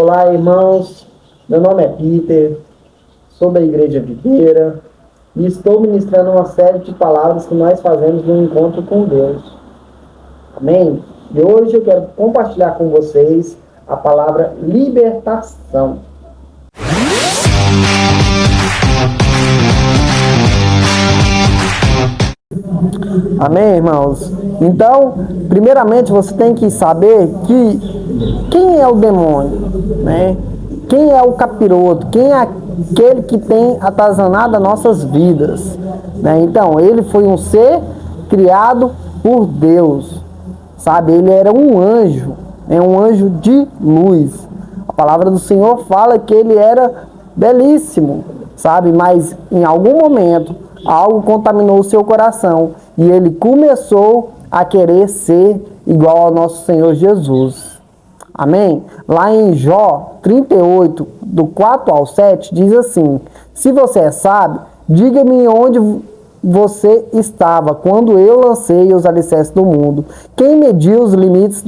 Olá, irmãos. Meu nome é Peter, sou da Igreja Videira e estou ministrando uma série de palavras que nós fazemos no encontro com Deus. Amém? E hoje eu quero compartilhar com vocês a palavra libertação. Amém, irmãos? Então, primeiramente você tem que saber quem é o demônio, né? Quem é o capiroto? Quem é aquele que tem atazanado as nossas vidas, né? Então, ele foi um ser criado por Deus, sabe? Ele era um anjo de luz. A palavra do Senhor fala que ele era belíssimo, sabe? Mas em algum momento algo contaminou o seu coração e ele começou a querer ser igual ao nosso Senhor Jesus. Amém? Lá em Jó 38, do 4 ao 7, diz assim: se você é sábio, diga-me onde você estava quando eu lancei os alicerces do mundo. Quem mediu os limites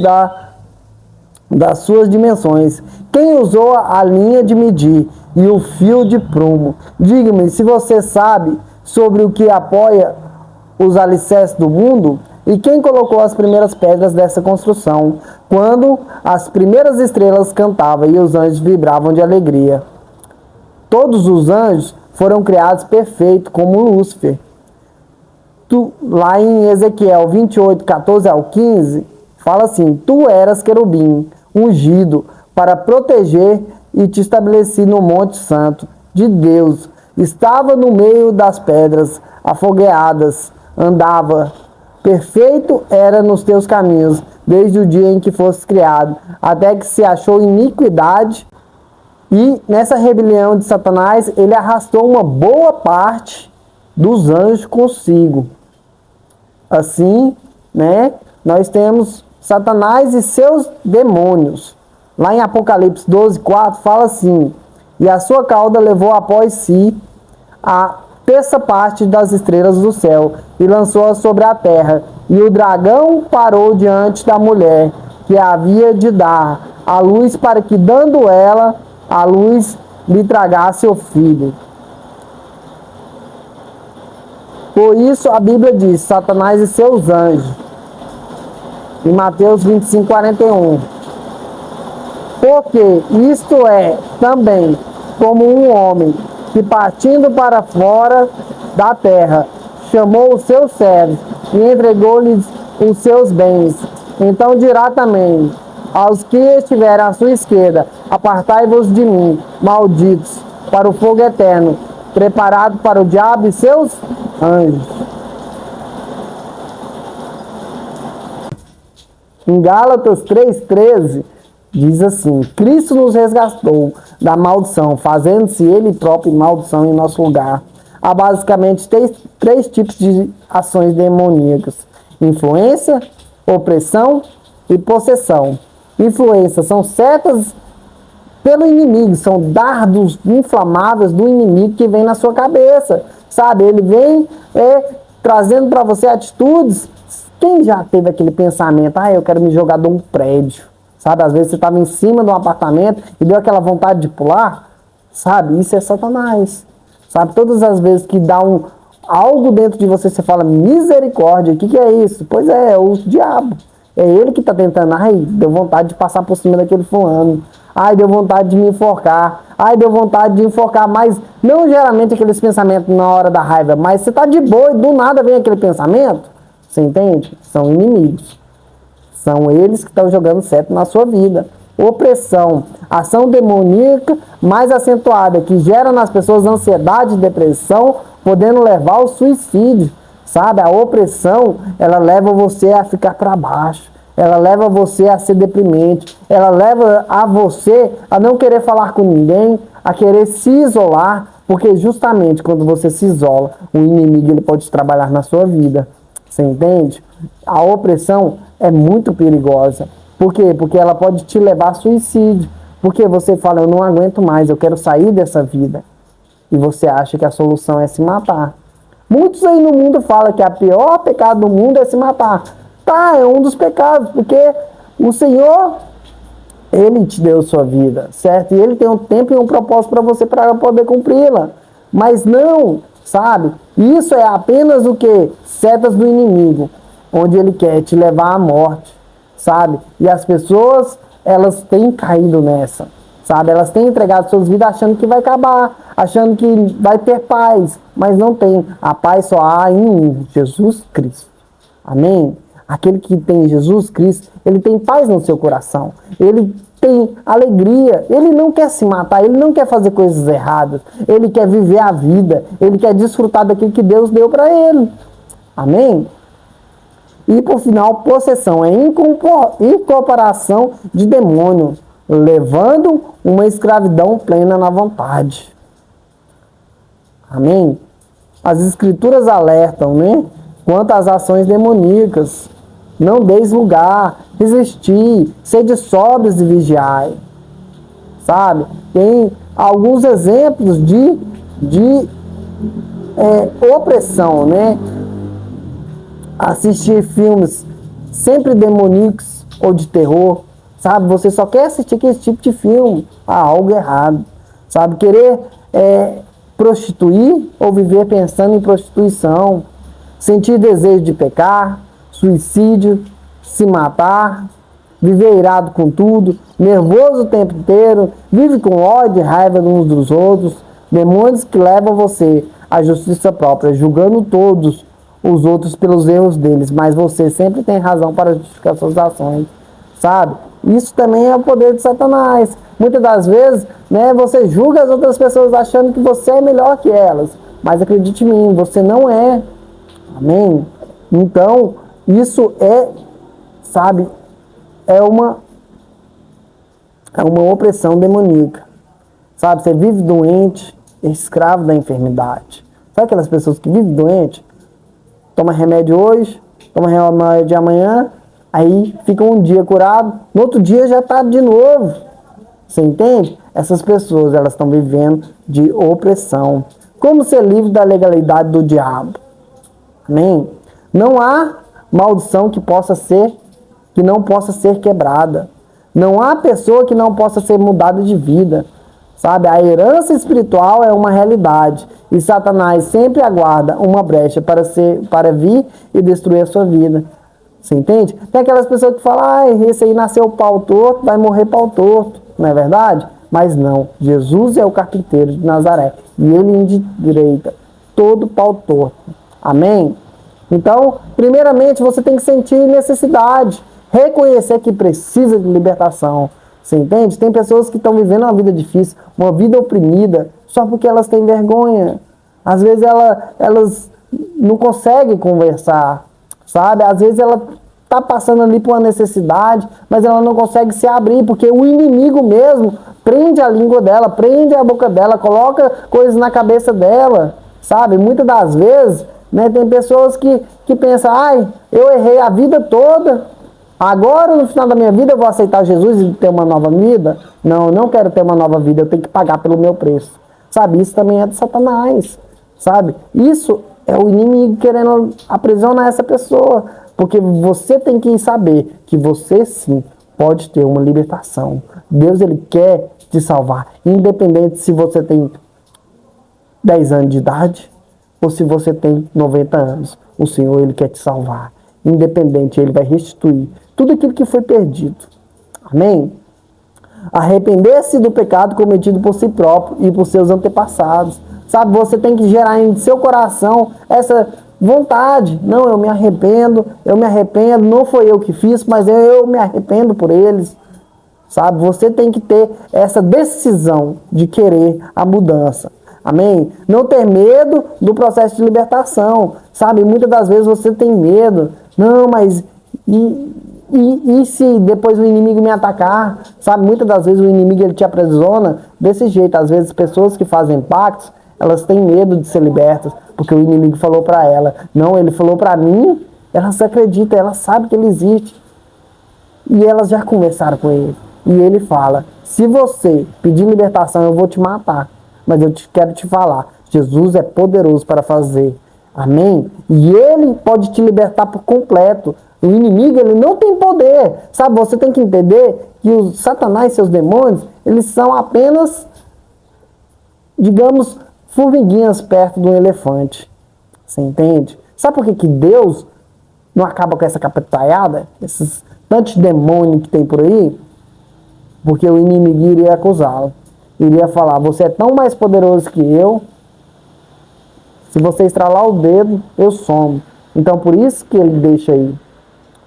das suas dimensões? Quem usou a linha de medir e o fio de prumo? Diga-me se você sabe sobre o que apoia os alicerces do mundo? E quem colocou as primeiras pedras dessa construção, quando as primeiras estrelas cantavam e os anjos vibravam de alegria? Todos os anjos foram criados perfeitos, como Lúcifer. Lá em Ezequiel 28, 14 ao 15, fala assim: tu eras querubim, ungido, para proteger, e te estabeleci no Monte Santo de Deus. Estava no meio das pedras afogueadas, andava. Perfeito era nos teus caminhos, desde o dia em que fostes criado, até que se achou iniquidade. E nessa rebelião de Satanás, ele arrastou uma boa parte dos anjos consigo. Assim, né, nós temos Satanás e seus demônios. Lá em Apocalipse 12, 4, fala assim: e a sua cauda levou após si a terça parte das estrelas do céu e lançou-a sobre a terra. E o dragão parou diante da mulher que havia de dar a luz, para que, dando ela a luz, lhe tragasse o filho. Por isso a Bíblia diz: Satanás e seus anjos. Em Mateus 25, 41. Porque isto é também como um homem que, partindo para fora da terra, chamou os seus servos e entregou-lhes os seus bens. Então dirá também aos que estiverem à sua esquerda: apartai-vos de mim, malditos, para o fogo eterno, preparado para o diabo e seus anjos. Em Gálatas 3,13 diz assim: Cristo nos resgatou da maldição, fazendo-se Ele próprio maldição em nosso lugar. Há basicamente três tipos de ações demoníacas: influência, opressão e possessão. Influência são setas pelo inimigo, são dardos inflamáveis do inimigo que vem na sua cabeça, sabe? Ele vem trazendo para você atitudes. Quem já teve aquele pensamento: eu quero me jogar de um prédio, sabe? Às vezes você estava em cima de um apartamento e deu aquela vontade de pular, sabe? Isso é Satanás, sabe? Todas as vezes que dá algo dentro de você, você fala: misericórdia, o que é isso? Pois é o diabo. É ele que está tentando: deu vontade de passar por cima daquele fulano. Deu vontade de me enforcar. Deu vontade de enforcar. Mas não geralmente aqueles pensamentos na hora da raiva. Mas você está de boa e do nada vem aquele pensamento. Você entende? São inimigos. São eles que estão jogando certo na sua vida. Opressão, ação demoníaca mais acentuada, que gera nas pessoas ansiedade e depressão, podendo levar ao suicídio. Sabe? A opressão, ela leva você a ficar para baixo. Ela leva você a ser deprimente. Ela leva a você a não querer falar com ninguém, a querer se isolar, porque justamente quando você se isola, o inimigo ele pode trabalhar na sua vida. Você entende? A opressão é muito perigosa. Por quê? Porque ela pode te levar a suicídio. Porque você fala: eu não aguento mais, eu quero sair dessa vida. E você acha que a solução é se matar. Muitos aí no mundo falam que o pior pecado do mundo é se matar. Tá, é um dos pecados, porque o Senhor, Ele te deu sua vida, certo? E ele tem um tempo e um propósito para você para poder cumpri-la. Mas não, sabe? Isso é apenas o que? Setas do inimigo, onde ele quer te levar à morte, sabe? E as pessoas, elas têm caído nessa, sabe? Elas têm entregado suas vidas achando que vai acabar, achando que vai ter paz, mas não tem. A paz só há em um, Jesus Cristo. Amém? Aquele que tem Jesus Cristo, ele tem paz no seu coração. Ele tem alegria. Ele não quer se matar, ele não quer fazer coisas erradas. Ele quer viver a vida. Ele quer desfrutar daquilo que Deus deu para ele. Amém? E por final, possessão é incorporação de demônio, levando uma escravidão plena na vontade. Amém? As escrituras alertam, né? Quanto às ações demoníacas. Não deis lugar, resistir, sede sóbrios e vigiai. Sabe? Tem alguns exemplos de opressão, né? Assistir filmes sempre demoníacos ou de terror, sabe? Você só quer assistir esse tipo de filme. Há algo errado, sabe? Querer prostituir ou viver pensando em prostituição, sentir desejo de pecar, suicídio, se matar, viver irado com tudo, nervoso o tempo inteiro, vive com ódio e raiva uns dos outros, demônios que levam você à justiça própria, julgando todos os outros pelos erros deles, mas você sempre tem razão para justificar suas ações, sabe? Isso também é o poder de Satanás. Muitas das vezes, né, você julga as outras pessoas achando que você é melhor que elas, mas acredite em mim, você não é. Amém? Então, isso sabe, é uma opressão demoníaca. Sabe, você vive doente, escravo da enfermidade. Sabe aquelas pessoas que vivem doente? Toma remédio hoje, toma remédio amanhã, aí fica um dia curado, no outro dia já está de novo. Você entende? Essas pessoas, elas estão vivendo de opressão. Como ser livre da legalidade do diabo? Amém? Não há maldição que não possa ser quebrada. Não há pessoa que não possa ser mudada de vida. Sabe? A herança espiritual é uma realidade. E Satanás sempre aguarda uma brecha para vir e destruir a sua vida. Você entende? Tem aquelas pessoas que falam, esse aí nasceu pau torto, vai morrer pau torto. Não é verdade? Mas não. Jesus é o carpinteiro de Nazaré. E ele endireita todo pau torto. Amém? Então, primeiramente, você tem que sentir necessidade. Reconhecer que precisa de libertação. Você entende? Tem pessoas que estão vivendo uma vida difícil, uma vida oprimida, só porque elas têm vergonha. Às vezes elas não conseguem conversar, sabe? Às vezes ela está passando ali por uma necessidade, mas ela não consegue se abrir, porque o inimigo mesmo prende a língua dela, prende a boca dela, coloca coisas na cabeça dela, sabe? Muitas das vezes, né, tem pessoas que pensam, eu errei a vida toda, agora, no final da minha vida, eu vou aceitar Jesus e ter uma nova vida? Não, eu não quero ter uma nova vida, eu tenho que pagar pelo meu preço. Sabe, isso também é de Satanás, sabe? Isso é o inimigo querendo aprisionar essa pessoa, porque você tem que saber que você sim pode ter uma libertação. Deus, ele quer te salvar, independente se você tem 10 anos de idade ou se você tem 90 anos. O Senhor, ele quer te salvar. Independente, ele vai restituir tudo aquilo que foi perdido. Amém? Arrepender-se do pecado cometido por si próprio e por seus antepassados. Sabe, você tem que gerar em seu coração essa vontade. Não, eu me arrependo, não foi eu que fiz, mas eu me arrependo por eles. Sabe, você tem que ter essa decisão de querer a mudança. Amém? Não ter medo do processo de libertação. Sabe, muitas das vezes você tem medo. Não, mas e se depois o inimigo me atacar? Sabe, muitas das vezes o inimigo, ele te aprisiona desse jeito. Às vezes pessoas que fazem pactos, elas têm medo de ser libertas, porque o inimigo falou para ela. Não, ele falou para mim, elas acreditam, elas sabem que ele existe. E elas já conversaram com ele. E ele fala, se você pedir libertação, eu vou te matar. Mas eu quero te falar, Jesus é poderoso para fazer. Amém? E ele pode te libertar por completo. O inimigo, ele não tem poder. Sabe, você tem que entender que os Satanás e seus demônios, eles são apenas, digamos, formiguinhas perto de um elefante. Você entende? Sabe por que Deus não acaba com essa capitaiada? Esses tantos demônios que tem por aí? Porque o inimigo iria acusá-lo. Iria falar, você é tão mais poderoso que eu. Se você estralar o dedo, eu somo. Então por isso que ele deixa aí.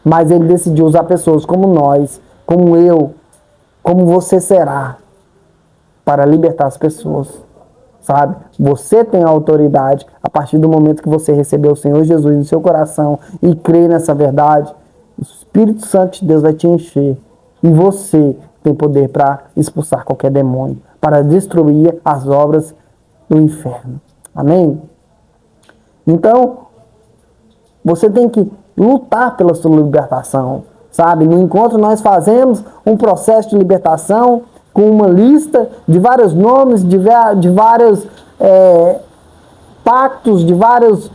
Mas ele decidiu usar pessoas como nós, como eu, como você será, para libertar as pessoas. Sabe? Você tem autoridade a partir do momento que você recebeu o Senhor Jesus no seu coração e crê nessa verdade. O Espírito Santo de Deus vai te encher. E você tem poder para expulsar qualquer demônio, para destruir as obras do inferno. Amém? Então, você tem que lutar pela sua libertação. Sabe? No encontro nós fazemos um processo de libertação com uma lista de vários nomes, de vários pactos, de vários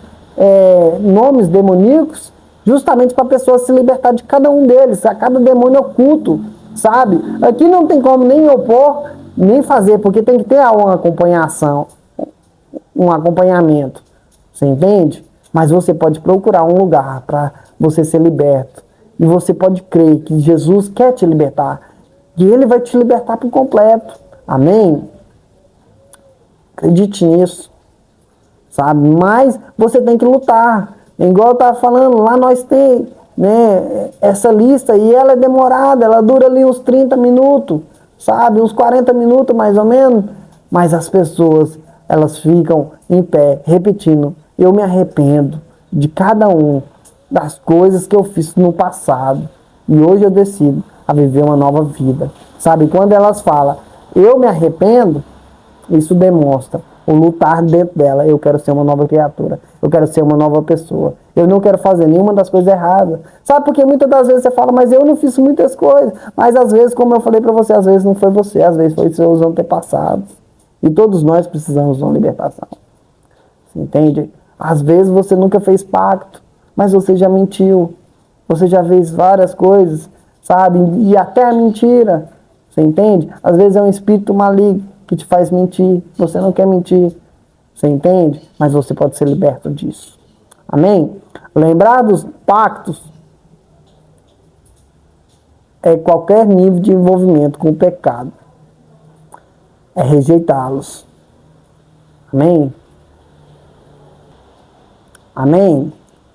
nomes demoníacos, justamente para a pessoa se libertar de cada um deles, a cada demônio oculto, sabe? Aqui não tem como nem opor, nem fazer, porque tem que ter uma acompanhação, um acompanhamento, você entende? Mas você pode procurar um lugar para você ser liberto, e você pode crer que Jesus quer te libertar, e Ele vai te libertar por completo. Amém? Acredite nisso. Sabe? Mas você tem que lutar. Igual eu estava falando, lá nós temos, né, essa lista e ela é demorada. Ela dura ali uns 30 minutos. Sabe? Uns 40 minutos mais ou menos. Mas as pessoas, elas ficam em pé, repetindo. Eu me arrependo de cada um das coisas que eu fiz no passado. E hoje eu decido a viver uma nova vida. Sabe, quando elas falam, eu me arrependo, isso demonstra o lutar dentro dela. Eu quero ser uma nova criatura. Eu quero ser uma nova pessoa. Eu não quero fazer nenhuma das coisas erradas. Sabe, porque muitas das vezes você fala, mas eu não fiz muitas coisas. Mas às vezes, como eu falei para você, às vezes não foi você, às vezes foi seus antepassados. E todos nós precisamos de uma libertação. Você entende? Às vezes você nunca fez pacto, mas você já mentiu. Você já fez várias coisas, sabe? E até a mentira, você entende? Às vezes é um espírito maligno que te faz mentir. Você não quer mentir, você entende? Mas você pode ser liberto disso. Amém? Lembrar dos pactos é qualquer nível de envolvimento com o pecado. É rejeitá-los. Amém? Amém?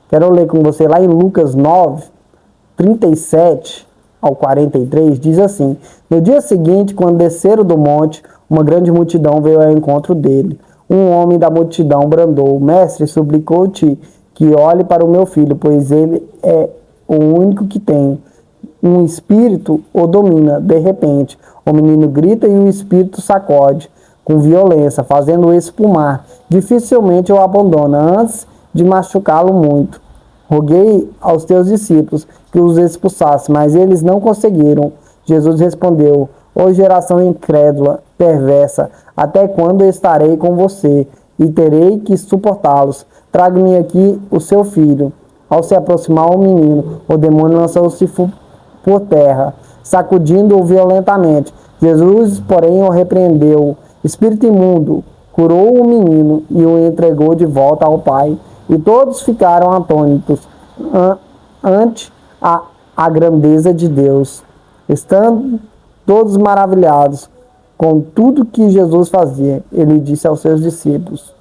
Quero ler com você lá em Lucas 9, 37 ao 43, diz assim: no dia seguinte, quando desceram do monte, uma grande multidão veio ao encontro dele. Um homem da multidão bradou: Mestre, suplicou-te que olhe para o meu filho, pois ele é o único que tenho. Um espírito o domina. De repente, o menino grita e o espírito sacode com violência, fazendo-o espumar. Dificilmente o abandona antes de machucá-lo muito. Roguei aos teus discípulos que os expulsassem, mas eles não conseguiram. Jesus respondeu: ó geração incrédula, perversa, até quando estarei com você e terei que suportá-los? Traga-me aqui o seu filho. Ao se aproximar o menino, o demônio lançou-se por terra, sacudindo-o violentamente. Jesus, porém, o repreendeu. Espírito imundo, curou o menino e o entregou de volta ao pai. E todos ficaram atônitos ante a grandeza de Deus, estando todos maravilhados com tudo que Jesus fazia. Ele disse aos seus discípulos.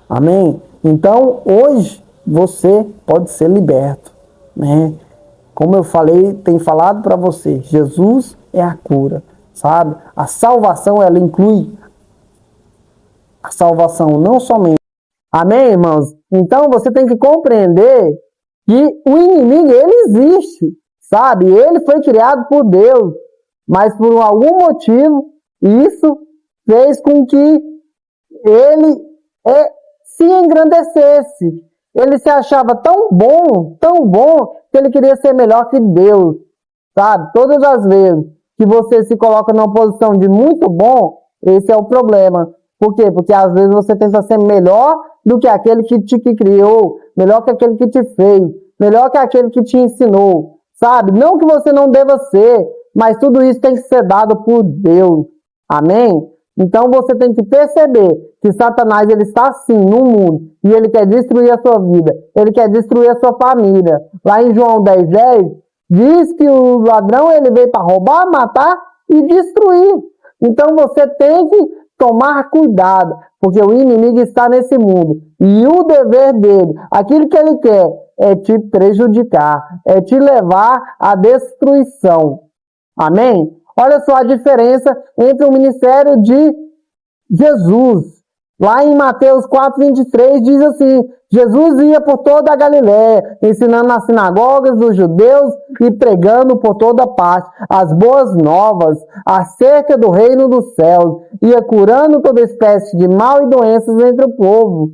Amém? Então, hoje, você pode ser liberto, né? Como eu falei, tenho falado para você, Jesus é a cura, sabe? A salvação, ela inclui a salvação não somente. Amém, irmãos? Então você tem que compreender que o inimigo, ele existe, sabe? Ele foi criado por Deus, mas por algum motivo, isso fez com que ele se engrandecesse. Ele se achava tão bom, que ele queria ser melhor que Deus, sabe? Todas as vezes que você se coloca numa posição de muito bom, esse é o problema. Por quê? Porque às vezes você tenta ser melhor do que aquele que te criou, melhor que aquele que te fez. melhor que aquele que te ensinou, sabe? Não que você não deva ser, mas tudo isso tem que ser dado por Deus. Amém? Então você tem que perceber que Satanás ele está sim no mundo e ele quer destruir a sua vida, ele quer destruir a sua família. Lá em João 10:10 diz que o ladrão ele veio para roubar, matar e destruir. Então você tem que tomar cuidado, porque o inimigo está nesse mundo e o dever dele, aquilo que ele quer é te prejudicar, é te levar à destruição. Amém? Olha só a diferença entre o ministério de Jesus. Lá em Mateus 4:23 diz assim: Jesus ia por toda a Galiléia, ensinando nas sinagogas dos judeus e pregando por toda parte as boas novas acerca do reino dos céus, ia curando toda espécie de mal e doenças entre o povo.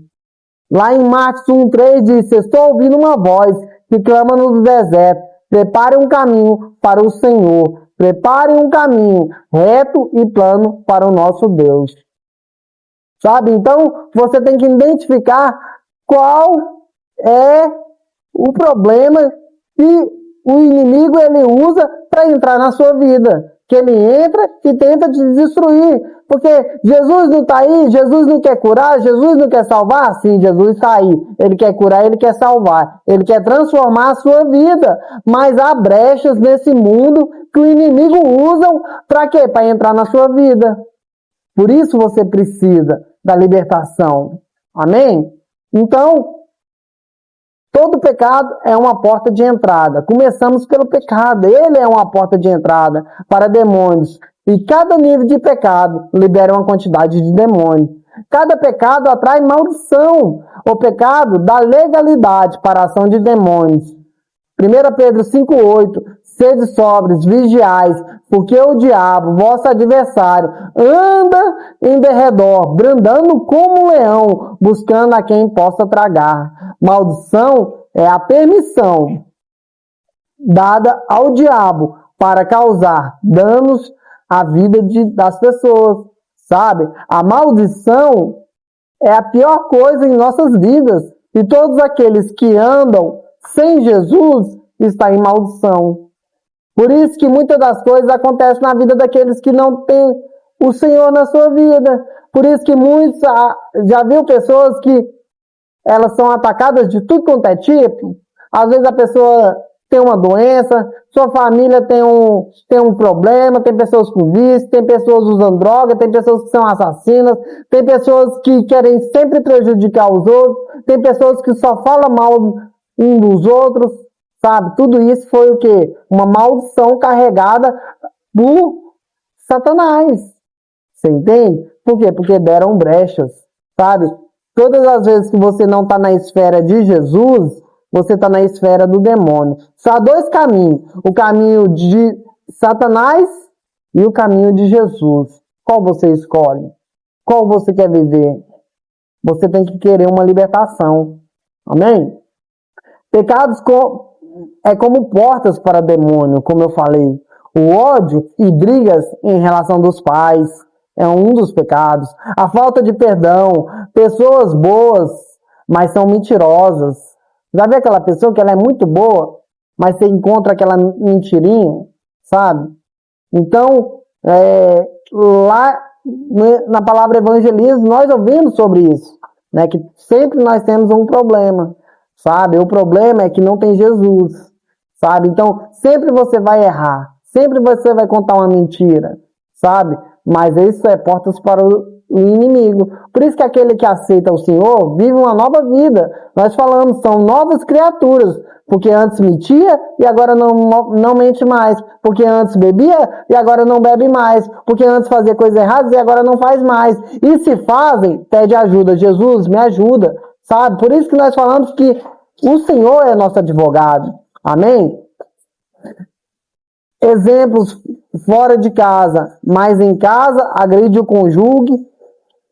Lá em Marcos 1:3 diz: estou ouvindo uma voz que clama no deserto, prepare um caminho para o Senhor. Prepare um caminho reto e plano para o nosso Deus. Sabe? Então, você tem que identificar qual é o problema que o inimigo ele usa para entrar na sua vida. Que ele entra e tenta te destruir. Porque Jesus não está aí, Jesus não quer curar, Jesus não quer salvar? Sim, Jesus está aí. Ele quer curar, ele quer salvar. Ele quer transformar a sua vida. Mas há brechas nesse mundo que o inimigo usa para quê? Para entrar na sua vida. Por isso você precisa da libertação. Amém? Então, todo pecado é uma porta de entrada. Começamos pelo pecado. Ele é uma porta de entrada para demônios. E cada nível de pecado libera uma quantidade de demônios. Cada pecado atrai maldição. O pecado dá legalidade para a ação de demônios. 1 Pedro 5:8 sede sóbrios, vigiais, porque o diabo, vosso adversário, anda em derredor, brandando como um leão, buscando a quem possa tragar. Maldição é a permissão dada ao diabo para causar danos à vida das pessoas, sabe? A maldição é a pior coisa em nossas vidas. E todos aqueles que andam sem Jesus estão em maldição. Por isso que muitas das coisas acontecem na vida daqueles que não têm o Senhor na sua vida. Por isso que muitos, já viu pessoas que elas são atacadas de tudo quanto é tipo. Às vezes a pessoa tem uma doença, sua família tem um problema, tem pessoas com vício, tem pessoas usando droga, tem pessoas que são assassinas, tem pessoas que querem sempre prejudicar os outros, tem pessoas que só falam mal um dos outros, sabe? Tudo isso foi o quê? Uma maldição carregada por Satanás. Você entende? Por quê? Porque deram brechas, sabe? Todas as vezes que você não está na esfera de Jesus, você está na esfera do demônio. Só há dois caminhos. O caminho de Satanás e o caminho de Jesus. Qual você escolhe? Qual você quer viver? Você tem que querer uma libertação. Amém? Pecados é como portas para demônio, como eu falei. O ódio e brigas em relação dos pais é um dos pecados. A falta de perdão. Pessoas boas, mas são mentirosas. Já vê aquela pessoa que ela é muito boa, mas você encontra aquela mentirinha, sabe? Então, lá na palavra evangelismo, nós ouvimos sobre isso, né? Que sempre nós temos um problema, sabe? O problema é que não tem Jesus, sabe? Então, sempre você vai errar, sempre você vai contar uma mentira, sabe? Mas isso é portas para o inimigo. Por isso que aquele que aceita o Senhor vive uma nova vida. Nós falamos, são novas criaturas. Porque antes mentia e agora não mente mais. Porque antes bebia e agora não bebe mais. Porque antes fazia coisas erradas e agora não faz mais. E se fazem, pede ajuda. Jesus, me ajuda. Sabe? Por isso que nós falamos que o Senhor é nosso advogado. Amém? Exemplos fora de casa, mas em casa agride o cônjuge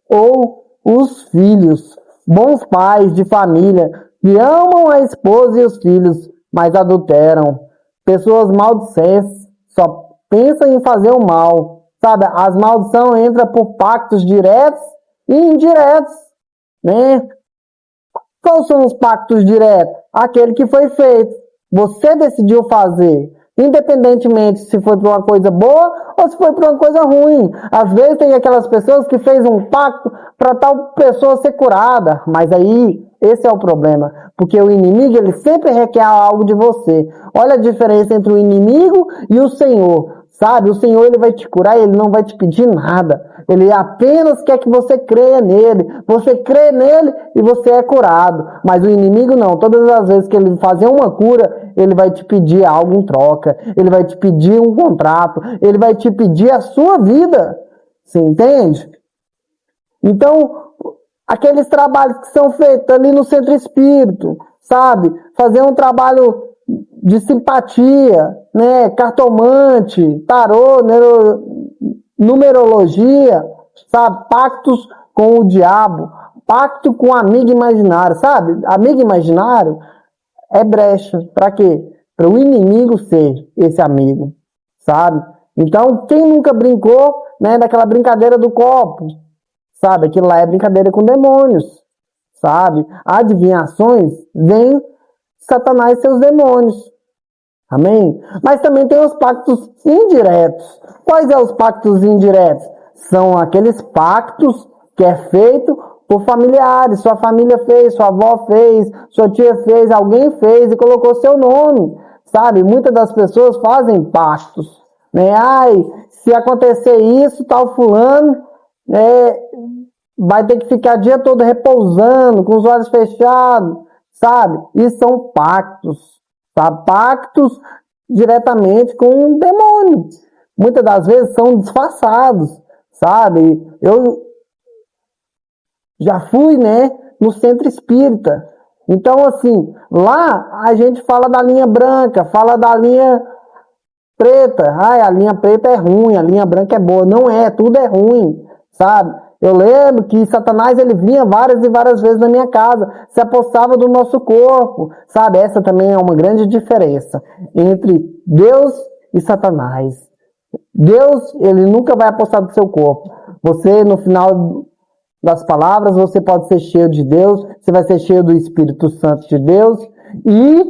ou os filhos. Bons pais de família que amam a esposa e os filhos, mas adulteram. Pessoas maldicentes só pensam em fazer o mal. Sabe, as maldições entram por pactos diretos e indiretos, né? quais são os pactos diretos? Aquele que foi feito. Você decidiu fazer. Independentemente se foi por uma coisa boa ou se foi por uma coisa ruim. Às vezes tem aquelas pessoas que fez um pacto para tal pessoa ser curada. Mas aí, esse é o problema. Porque o inimigo, ele sempre requer algo de você. Olha a diferença entre o inimigo e o Senhor. Sabe, o Senhor, ele vai te curar, ele não vai te pedir nada. Ele apenas quer que você creia nele. Você crê nele e você é curado. Mas o inimigo não. Todas as vezes que ele fazer uma cura, ele vai te pedir algo em troca. Ele vai te pedir um contrato. Ele vai te pedir a sua vida. Você entende? Então, aqueles trabalhos que são feitos ali no centro espírito, sabe? Fazer um trabalho de simpatia, né? Cartomante, tarô, numerologia, sabe? Pactos com o diabo, pacto com amigo imaginário, sabe? Amigo imaginário é brecha. Para quê? Para o inimigo ser esse amigo, sabe? Então, quem nunca brincou, né, daquela brincadeira do copo, sabe? Aquilo lá é brincadeira com demônios, sabe? Adivinhações vem Satanás e seus demônios. Amém? Mas também tem os pactos indiretos. Quais são os pactos indiretos? São aqueles pactos que é feito por familiares. Sua família fez, sua avó fez, sua tia fez, alguém fez e colocou seu nome. Sabe? Muitas das pessoas fazem pactos. Né? Ai, se acontecer isso, tal fulano, vai ter que ficar o dia todo repousando, com os olhos fechados. Sabe? E são pactos. Tá? Pactos diretamente com um demônio. Muitas das vezes são disfarçados, sabe? Eu já fui, né, no centro espírita. Então, assim, lá a gente fala da linha branca, fala da linha preta. Ai, a linha preta é ruim, a linha branca é boa. Não é, tudo é ruim, sabe? Eu lembro que Satanás, ele vinha várias e várias vezes na minha casa, se apossava do nosso corpo, sabe? Essa também é uma grande diferença entre Deus e Satanás. Deus, ele nunca vai apossar do seu corpo. Você, no final das palavras, você pode ser cheio de Deus, você vai ser cheio do Espírito Santo de Deus e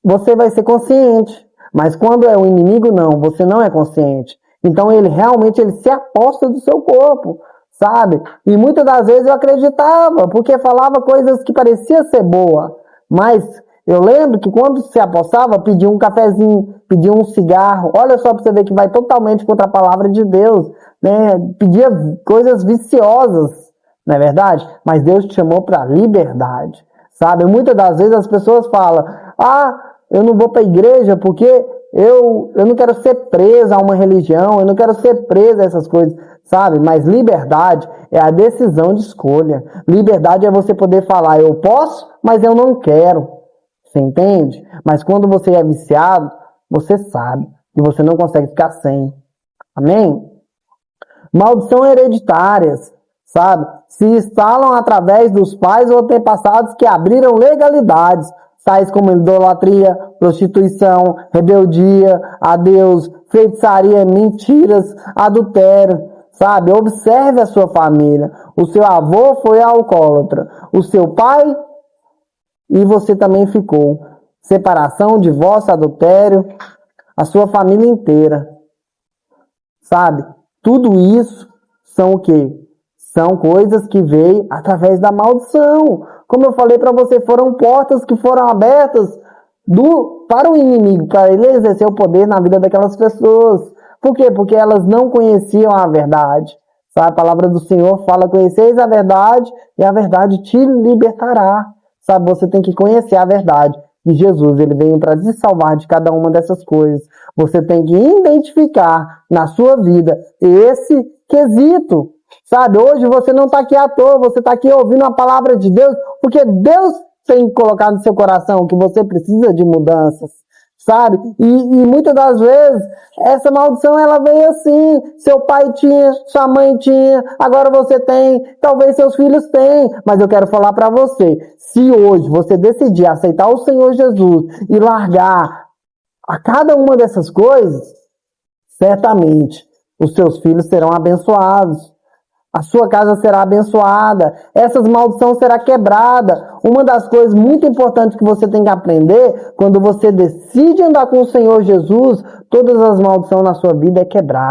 você vai ser consciente. Mas quando é o inimigo, não, você não é consciente. Então ele realmente ele se aposta do seu corpo, sabe? E muitas das vezes eu acreditava, porque falava coisas que pareciam ser boa. Mas eu lembro que quando se apostava, pedia um cafezinho, pedia um cigarro. Olha só para você ver que vai totalmente contra a palavra de Deus, né? Pedia coisas viciosas, não é verdade? Mas Deus te chamou para liberdade, sabe? Muitas das vezes as pessoas falam, eu não vou para a igreja porque eu não quero ser presa a uma religião, eu não quero ser presa a essas coisas, sabe? Mas liberdade é a decisão de escolha. Liberdade é você poder falar, eu posso, mas eu não quero. Você entende? Mas quando você é viciado, você sabe que você não consegue ficar sem. Amém? Maldição hereditárias, sabe? Se instalam através dos pais ou antepassados que abriram legalidades, tais como idolatria, prostituição, rebeldia a Deus, feitiçaria, mentiras, adultério, sabe? Observe a sua família. O seu avô foi alcoólatra, o seu pai e você também ficou. Separação, divórcio, adultério, a sua família inteira, sabe? Tudo isso são o quê? São coisas que veio através da maldição. Como eu falei para você, foram portas que foram abertas para o inimigo, para ele exercer o poder na vida daquelas pessoas. Por quê? Porque elas não conheciam a verdade. Sabe? A palavra do Senhor fala, conheceis a verdade e a verdade te libertará. Sabe? Você tem que conhecer a verdade. E Jesus, ele veio para te salvar de cada uma dessas coisas. Você tem que identificar na sua vida esse quesito. Sabe, hoje você não está aqui à toa, você está aqui ouvindo a palavra de Deus, porque Deus tem colocado no seu coração que você precisa de mudanças, sabe? E muitas das vezes, essa maldição ela veio assim, seu pai tinha, sua mãe tinha, agora você tem, talvez seus filhos têm, mas eu quero falar para você, se hoje você decidir aceitar o Senhor Jesus e largar a cada uma dessas coisas, certamente os seus filhos serão abençoados. A A sua casa será abençoada. Essas maldições será quebrada. Uma das coisas muito importantes que você tem que aprender, quando você decide andar com o Senhor Jesus, todas as maldições na sua vida é quebrada.